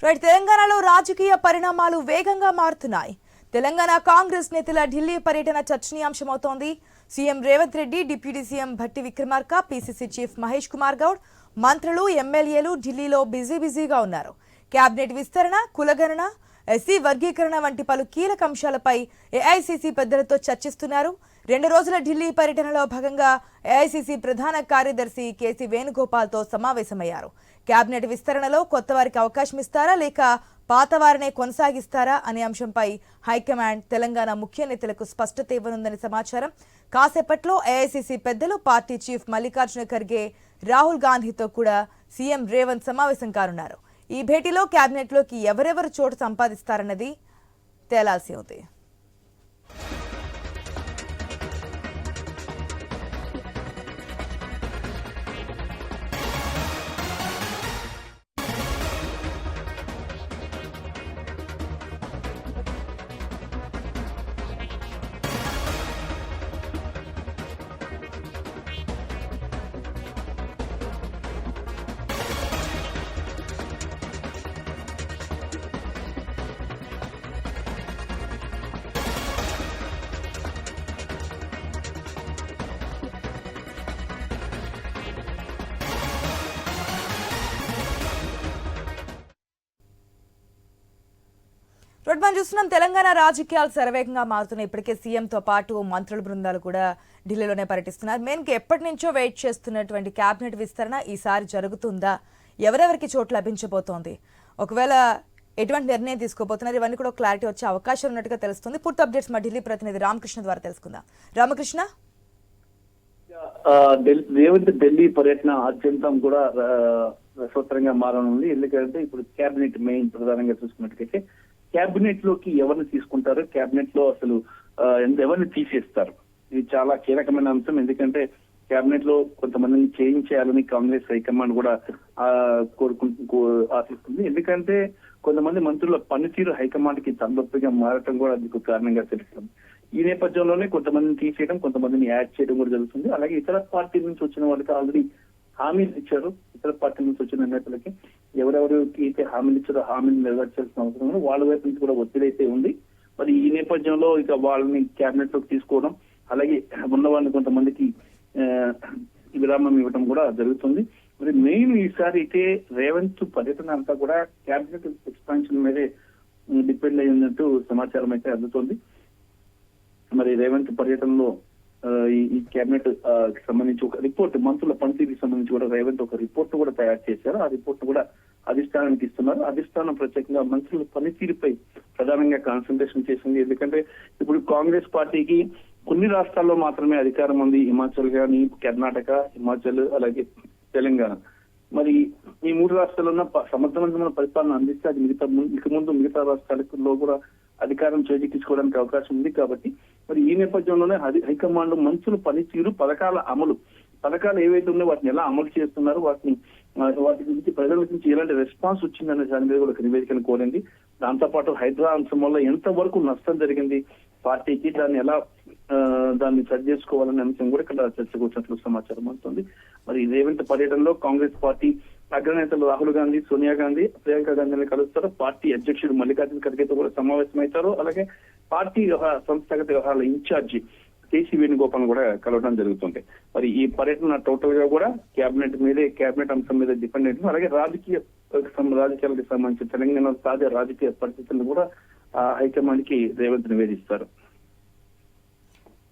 తెలంగాణలో రాజకీయ పరిణామాలు వేగంగా మారుతున్నాయి. తెలంగాణ కాంగ్రెస్ నేతల ఢిల్లీ పర్యటన చర్చనీయాంశమవుతోంది. CM Revanth Reddy, deputy CM Bhatti Vikramarka, PCC chief Mahesh Kumar Goud, మంత్రులు, ఎమ్మెల్యేలు ఢిల్లీలో బిజీగా ఉన్నారు. కేబినెట్ విస్తరణ, కులగణన, ఎస్సీ వర్గీకరణ వంటి పలు కీలక అంశాలపై ఏఐసీసీ పెద్దలతో చర్చిస్తున్నారు. 2 రోజుల ఢిల్లీ పర్యటనలో భాగంగా ఏఐసీసీ ప్రధాన కార్యదర్శి కేసీ వేణుగోపాల్తో సమావేశమయ్యారు. కేబినెట్ విస్తరణలో కొత్త వారికి అవకాశం ఇస్తారా లేక పాతవారినే కొనసాగిస్తారా అనే అంశంపై హైకమాండ్ తెలంగాణ ముఖ్య నేతలకు స్పష్టత ఇవ్వనుందని సమాచారం. కాసేపట్లో ఏఐసీసీ పెద్దలు, పార్టీ చీఫ్ మల్లికార్జున ఖర్గే, రాహుల్ గాంధీతో కూడా సీఎం రేవంత్ సమావేశం కానున్నారు. ఈ భేటీలో కేబినెట్లోకి ఎవరెవరు చోటు సంపాదిస్తారన్నది తేలాల్సి ఉంది. మనం చూస్తున్నాం, తెలంగాణ రాజకీయాలు శరవేగంగా మారుతున్నాయి. ఇప్పటికే సీఎంతో పాటు మంత్రుల బృందాలు కూడా ఢిల్లీలోనే పర్యటిస్తున్నారు. మెయిన్గా ఎప్పటి నుంచో వెయిట్ చేస్తున్నటువంటి కేబినెట్ విస్తరణ ఈసారి జరుగుతుందా? ఎవరెవరికి చోటు లభించబోతోంది? ఒకవేళ ఎటువంటి నిర్ణయం తీసుకోబోతున్నారు? ఇవన్నీ కూడా క్లారిటీ వచ్చే అవకాశం ఉన్నట్టుగా తెలుస్తుంది. పూర్తి అప్డేట్స్ మా ఢిల్లీ ప్రతినిధి రామకృష్ణ ద్వారా తెలుసుకుందాం. రామకృష్ణ, రేవంత్ ఢిల్లీ పర్యటన అత్యంతం కూడా రసవత్తరంగా మారనుంది. ఎందుకంటే ఇప్పుడు కేబినెట్ మెయిన్ ప్రధానంగా చూసుకున్నట్టుకైతే కేబినెట్ లోకి ఎవరిని తీసుకుంటారు, కేబినెట్ లో అసలు ఎవరిని తీసేస్తారు, ఇది చాలా కీలకమైన అంశం. ఎందుకంటే కేబినెట్ లో కొంతమందిని చేంజ్ చేయాలని కాంగ్రెస్ హైకమాండ్ కూడా ఆశిస్తుంది. ఎందుకంటే కొంతమంది మంత్రుల పనితీరు హైకమాండ్ కి తలనొప్పిగా మారటం కూడా అందుకు కారణంగా తెలుస్తుంది. ఈ నేపథ్యంలోనే కొంతమందిని తీసేయడం, కొంతమందిని యాడ్ చేయడం కూడా జరుగుతుంది. అలాగే ఇతర పార్టీ నుంచి వచ్చిన వాళ్ళకి ఆల్రెడీ హామీలు ఇచ్చారు. ఇతర పార్టీ నుంచి వచ్చిన నేతలకి ఎవరెవరికి అయితే హామీలు ఇచ్చారో హామీలు నెరవేర్చాల్సిన అవసరం ఉంది. వాళ్ళ వైపు నుంచి కూడా ఒత్తిడి అయితే ఉంది. మరి ఈ నేపథ్యంలో ఇక వాళ్ళని కేబినెట్ లోకి తీసుకోవడం, అలాగే ఉన్న వాళ్ళని కొంతమందికి విరామం ఇవ్వడం కూడా జరుగుతుంది. మరి మెయిన్ ఈసారి అయితే రేవంత్ పర్యటన అంతా కూడా కేబినెట్ ఎక్స్పాన్షన్ మీదే డిపెండ్ అయి ఉన్నట్టు సమాచారం అయితే అందుతోంది. మరి రేవంత్ పర్యటనలో ఈ కేబినెట్ సంబంధించి ఒక రిపోర్ట్, మంత్రుల పనితీరుకి సంబంధించి కూడా రేవంత్ ఒక రిపోర్ట్ కూడా తయారు చేశారు. ఆ రిపోర్ట్ కూడా అధిష్టానానికి ఇస్తున్నారు. అధిష్టానం ప్రత్యేకంగా మంత్రుల పనితీరుపై ప్రధానంగా కాన్సన్ట్రేషన్ చేసింది. ఎందుకంటే ఇప్పుడు కాంగ్రెస్ పార్టీకి కొన్ని రాష్ట్రాల్లో మాత్రమే అధికారం ఉంది. హిమాచల్ కానీ, కర్ణాటక, హిమాచల్, అలాగే తెలంగాణ. మరి ఈ 3 రాష్ట్రాల్లో సమర్థవంతమైన పరిపాలన అందిస్తే అది మిగతా రాష్ట్రాలలో కూడా అధికారం చేజిక్కించుకోవడానికి అవకాశం ఉంది. కాబట్టి మరి ఈ నేపథ్యంలోనే హైకమాండ్ మంత్రుల పనితీరు, పథకాలు ఏవైతే ఉన్నాయో వాటిని ఎలా అమలు చేస్తున్నారు, వాటి గురించి ప్రజల నుంచి ఎలాంటి రెస్పాన్స్ వచ్చిందనే దాని మీద కూడా ఒక నివేదికను కోరింది. దాంతోపాటు హైదరాబాద్ అంశం వల్ల ఎంతవరకు నష్టం జరిగింది పార్టీకి, దాన్ని సరి చేసుకోవాలనే అంశం కూడా ఇక్కడ చర్చకు వచ్చినట్లు సమాచారం అవుతుంది. మరి రేవంత్ పర్యటనలో కాంగ్రెస్ పార్టీ అగ్రనేతలు రాహుల్ గాంధీ, సోనియా గాంధీ, ప్రియాంక గాంధీని కలుస్తారు. పార్టీ అధ్యక్షుడు మల్లికార్జున ఖర్గేతో కూడా సమావేశమవుతారు. అలాగే పార్టీ సంస్థాగత వ్యవహారాల ఇన్ఛార్జి కేసీ వేణుగోపాల్ కూడా కలవడం జరుగుతుంది. మరి ఈ పర్యటన టోటల్ గా కూడా కేబినెట్ అంశం మీద డిపెండ్ అయింది. అలాగే రాజకీయాలకు సంబంధించి తెలంగాణ తాజా రాజకీయ పరిస్థితులను కూడా హైకమాండ్ కి రేవంత్ నివేదిస్తారు.